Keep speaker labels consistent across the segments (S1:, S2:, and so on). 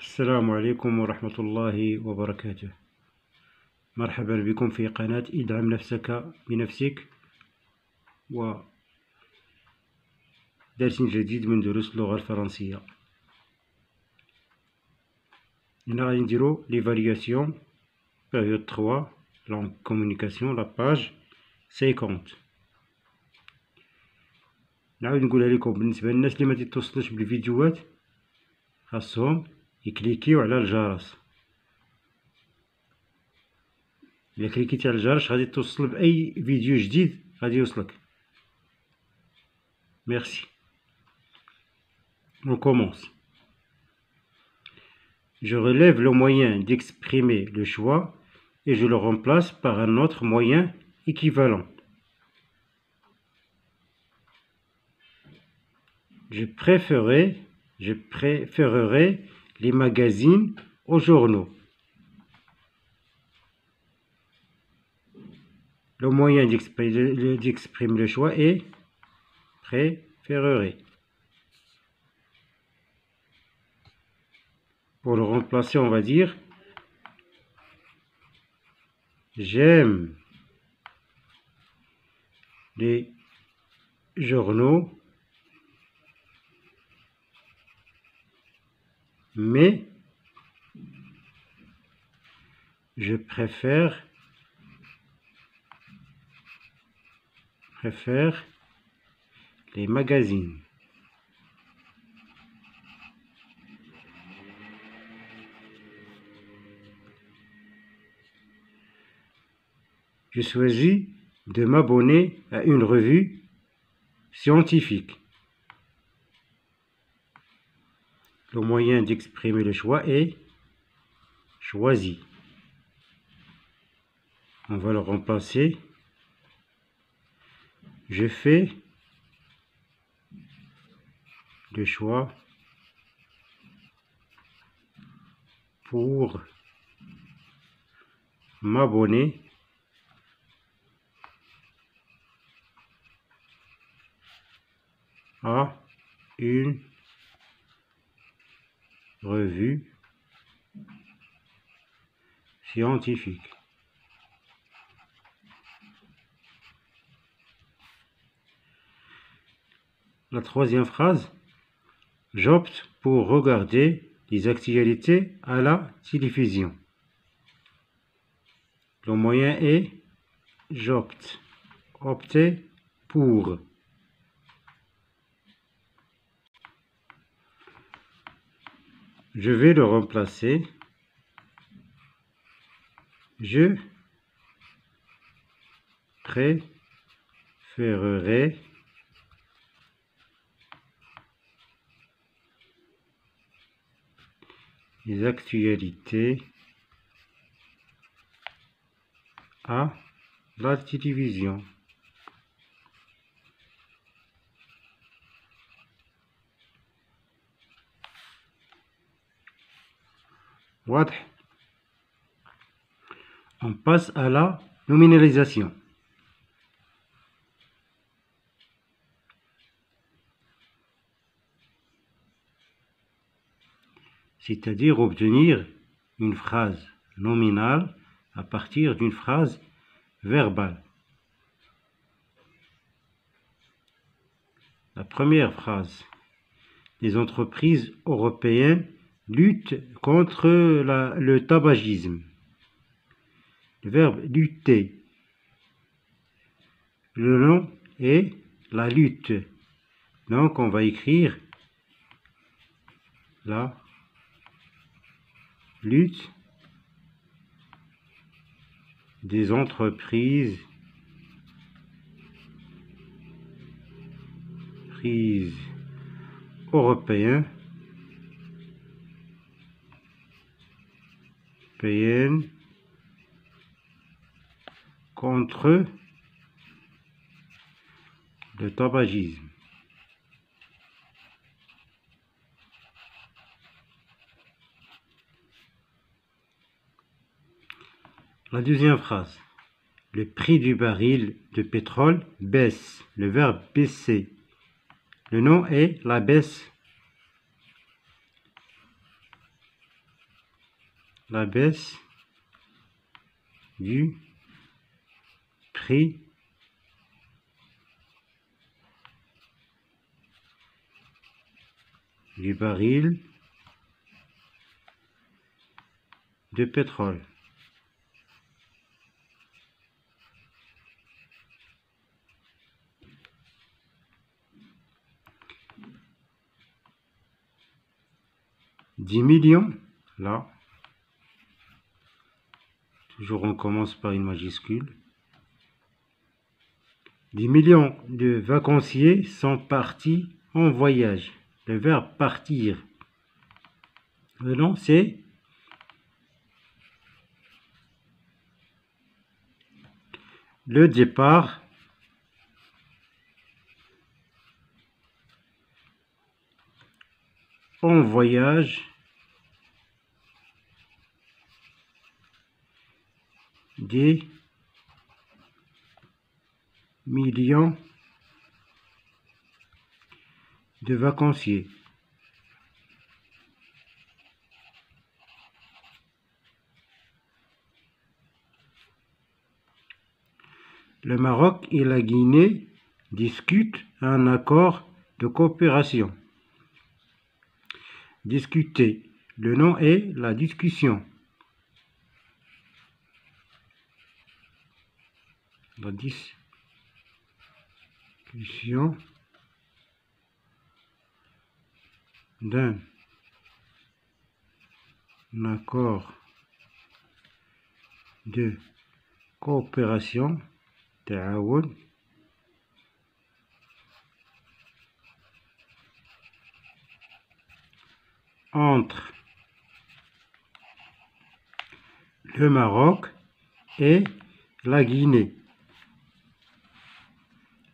S1: السلام عليكم ورحمة الله وبركاته. مرحبا بكم في قناة ادعم نفسك بنفسك ودرس جديد من دروس اللغة الفرنسية. هنا غادي نديرو l'évaluation période 3 langue communication la page 50. نعاود نقولها لكم بالنسبة للناس اللي ما تتوصلوش بالفيديوهات خاصهم يكليكيو على الجرس. إلا كليكيتي على الجرس غادي توصل بأي فيديو جديد غادي يوصلك. Merci. On commence. Je relève le moyen d'exprimer le choix et je le remplace par un autre moyen équivalent. Je préférerais les magazines aux journaux. Le moyen d'exprimer le choix est préférerais. Pour le remplacer, on va dire j'aime les journaux, mais je préfère les magazines. Je choisis de m'abonner à une revue scientifique. Le moyen d'exprimer le choix est choisi. On va le remplacer. Je fais le choix pour m'abonner à une revue scientifique. La troisième phrase, j'opte pour regarder les actualités à la télévision. Le moyen est j'opte. Opter pour. Je vais le remplacer. Je préférerais les actualités à la télévision. واضح. On passe à la nominalisation. C'est-à-dire obtenir une phrase nominale à partir d'une phrase verbale. La première phrase. Les entreprises européennes luttent contre le tabagisme. Le verbe lutter. Le nom est la lutte. Donc on va écrire la lutte des entreprises européennes contre le tabagisme. La deuxième phrase. Le prix du baril de pétrole baisse. Le verbe baisser. Le nom est la baisse la baisse du prix du baril de pétrole. $10 millions, là, toujours on commence par une majuscule. 10 millions de vacanciers sont partis en voyage. Le verbe partir. Le nom c'est le départ en voyage des millions de vacanciers. Le Maroc et la Guinée discutent un accord de coopération. Discuter. Le nom est la discussion. La discussion d'un accord de coopération تعاون entre le Maroc et la Guinée.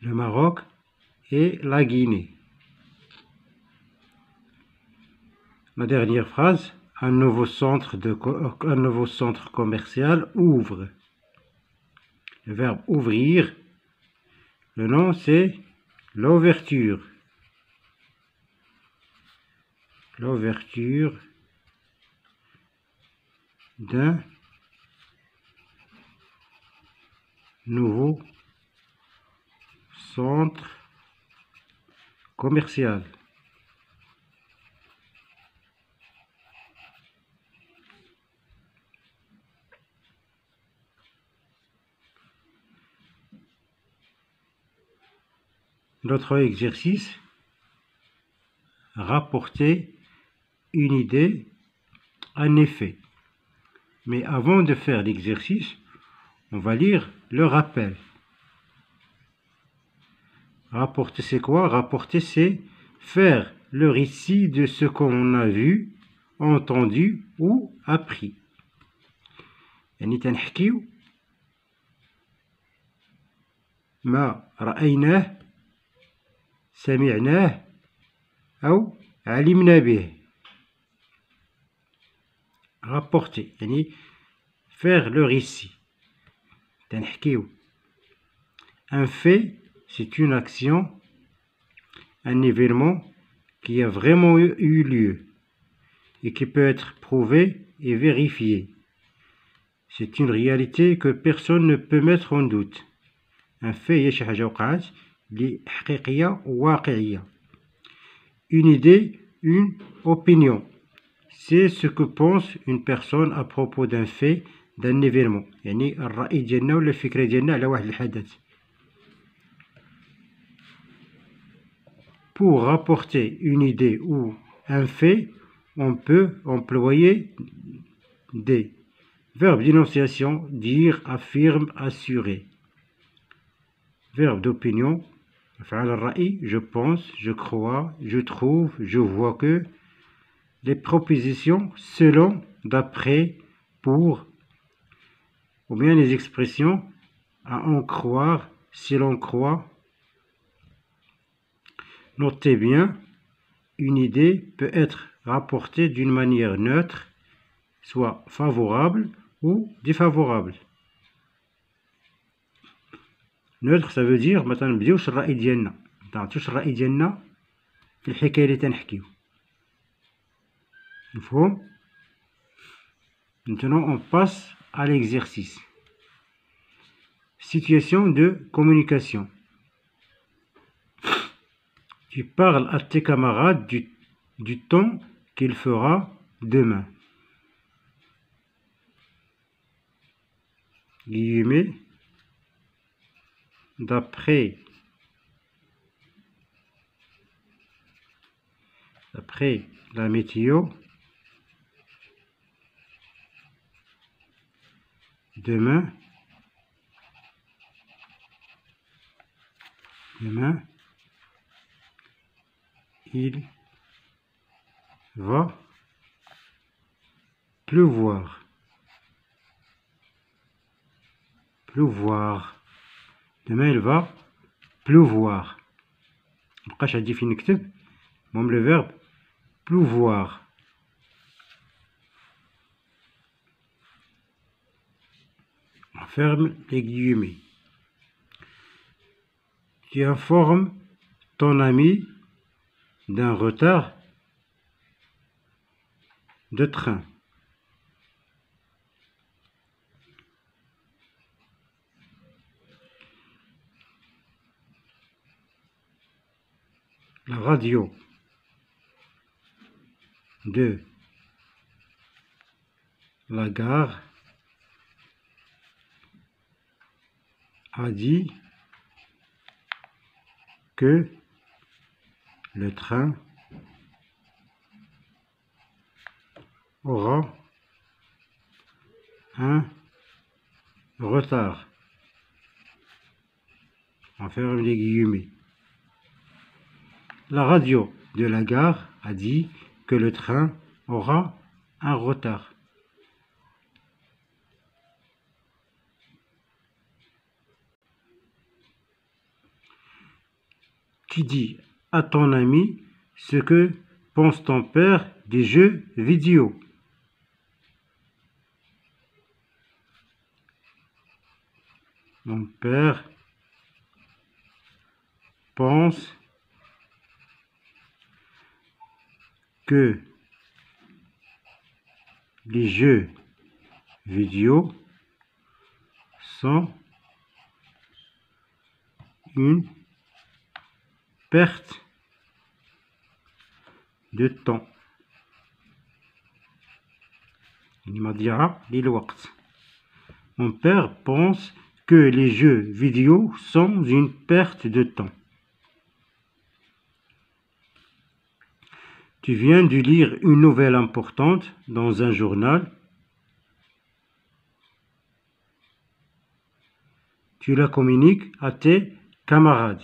S1: Le Maroc et la Guinée. La dernière phrase, un nouveau centre commercial ouvre. Le verbe ouvrir, le nom c'est l'ouverture. L'ouverture d'un nouveau centre commercial. Notre exercice, rapporter une idée, un effet. Mais avant de faire l'exercice, on va lire le rappel. Rapporter, c'est quoi? Rapporter, c'est faire le récit de ce qu'on a vu, entendu ou appris. يعني تنحكيو ما رأيناه سمعناه أو علمنا به. Rapporter, يعني faire le récit. تنحكيو. Un fait, c'est une action, un événement qui a vraiment eu lieu et qui peut être prouvé et vérifié. C'est une réalité que personne ne peut mettre en doute. Un fait هي شي حاجة وقعت اللي حقيقية وواقعية. Une idée, une opinion. C'est ce que pense une personne à propos d'un fait, d'un événement. يعني الرأي ديالنا ولا الفكرة ديالنا على واحد الحدث. Pour rapporter une idée ou un fait, on peut employer des verbes d'énonciation, dire, affirme, assurer. Verbe d'opinion, أفعال الرأي, je pense, je crois, je trouve, je vois que. Les propositions selon, d'après, pour, ou bien les expressions à en croire, si l'on croit. Notez bien, une idée peut être rapportée d'une manière neutre, soit favorable ou défavorable. Neutre, ça veut dire مثلا نبديوش الرأي ديالنا، متعطيوش الرأي ديالنا في الحكاية اللي تنحكيو. مفهوم؟ Maintenant, on passe à l'exercice. Situation de communication. Tu parles à tes camarades du temps qu'il fera demain. Guillemets. D'après la météo, demain, il va pleuvoir. Demain, il va pleuvoir. مابقاش عندي فين نكتب المهم le verbe pleuvoir. On ferme les guillemets. Tu informes ton ami d'un retard de train. La radio de la gare a dit que le train aura un retard. On ferme les guillemets. La radio de la gare a dit que le train aura un retard. Tu dis à ton ami ce que pense ton père des jeux vidéo. Mon père pense que les jeux vidéo sont une perte de temps. Mon père pense que les jeux vidéo sont une perte de temps. Tu viens de lire une nouvelle importante dans un journal. Tu la communiques à tes camarades.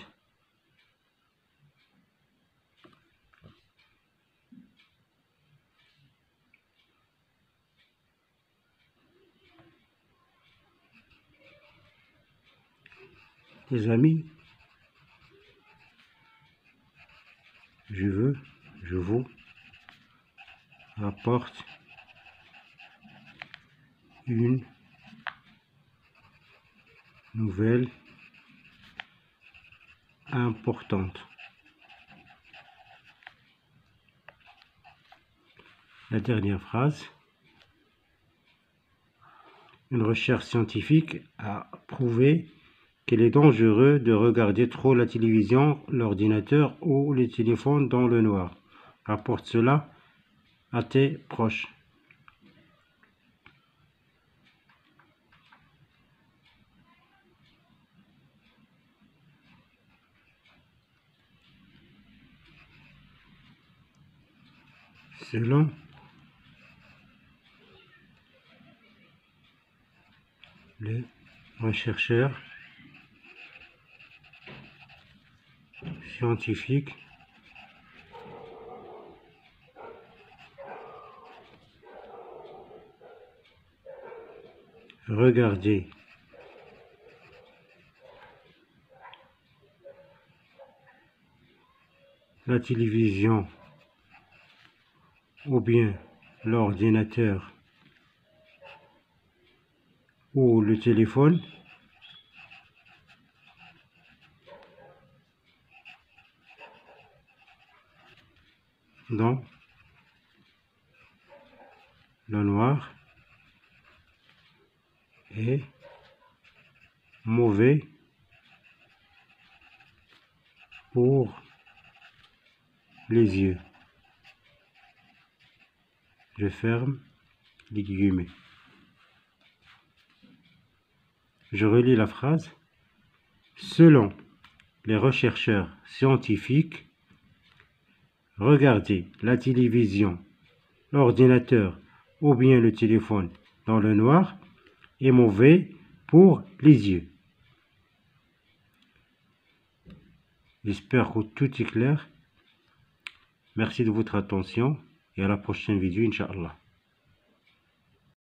S1: Tes amis, je vous rapporte une nouvelle importante. La dernière phrase. Une recherche scientifique a prouvé qu'il est dangereux de regarder trop la télévision, l'ordinateur ou le téléphone dans le noir. Rapporte cela à tes proches. Selon les chercheurs scientifiques, regarder la télévision ou bien l'ordinateur ou le téléphone dans le noir est mauvais pour les yeux. Je ferme les guillemets. Je relis la phrase. Selon les chercheurs scientifiques, regarder la télévision, l'ordinateur ou bien le téléphone dans le noir est mauvais pour les yeux. J'espère que tout est clair. Merci de votre attention et à la prochaine vidéo, Inch'Allah.